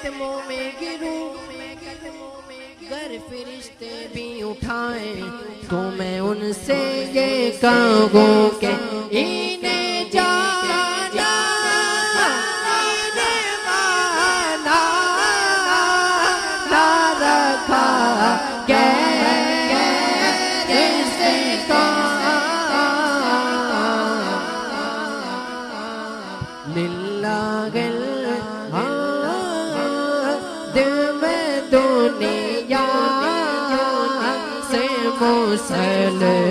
कदमों में गिरूं, गर फरिश्ते भी उठाए तो मैं उनसे ये कहूँ कि इन्हें जाना, इन्हें माना ना रखा दुनिया से मुसलमान